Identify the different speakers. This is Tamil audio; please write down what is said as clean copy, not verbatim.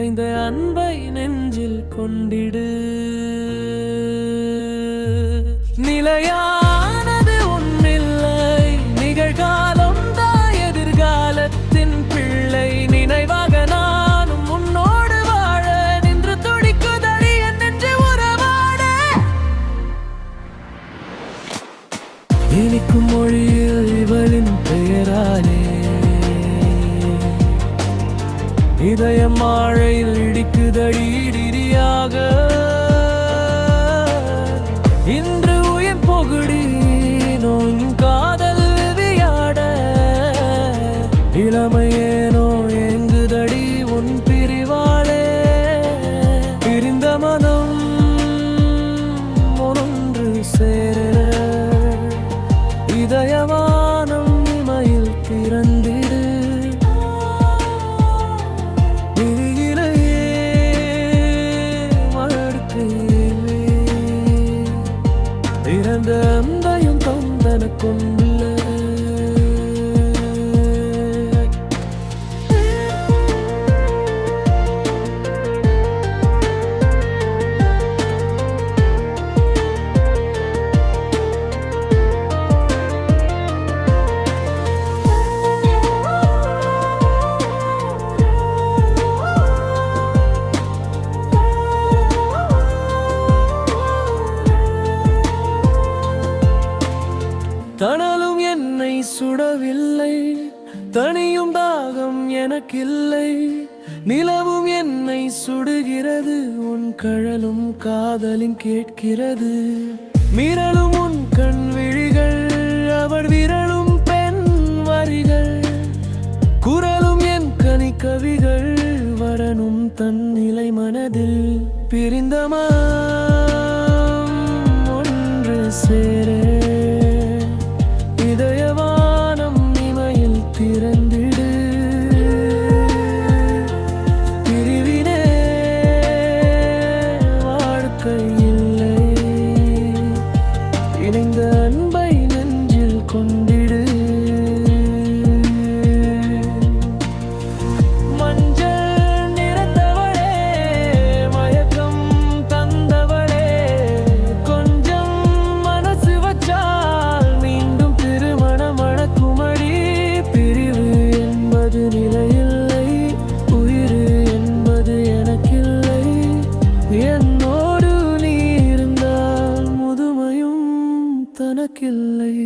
Speaker 1: நிறைந்த அன்பை நெஞ்சில் கொண்டிடு. நிலையானது ஒன்றில்லை, நிகழ்காலம் தான் எதிர்காலத்தின் பிள்ளை. நினைவாக நானும் உன்னோடு வாழ நின்று துடிக்குதடி என் நெஞ்சு உறவாட. இனிக்கும் மொழியில் இவளின் பெயராலே இதயம் மழையில் இடிக்குதடி இடியாக. இன்று உயிர் பொகுடி நோய் காதல் வியாட. இளமையேனோ எங்குதடி உன் பிரிவாளே. பிரிந்த மனம் ஒன்று சேர இதயவானம் இமையில் திறந்திடு. இறந்த அந்தையும் தந்தன கொண்டுள்ள தணலும் என்னை சுடவில்லை, தனியும் தாகம் எனக்கில்லை. நிலவும் என்னை சுடுகிறது, உன் கழலும் காதலின் கேட்கிறது. மிரளும் உன் கண் விழிகள், அவர் விரலும் பெண் வரிகள். குரலும் என் கனி கவிகள், வரணும் தன் நிலை மனதில். பிரிந்தமா ஒன்று சேர இதயவானம் இமையில் திறந்திடு. பிரிவினே வாழ்க்கை இல்லை, இணைந்த அன்பை நெஞ்சில் கொண்டிடு. மஞ்சள் நிறத்தவளே, மயக்கம் தந்தவளே, கொஞ்சம் மனசு வச்சால் மீண்டும் மணக்குமடி. பிரிவு என்பது நிலையில்லை, உயிர் என்பது எனக்கில்லை. என்னோடு நீ இருந்தால் முதுமையும் தனக்கில்லை.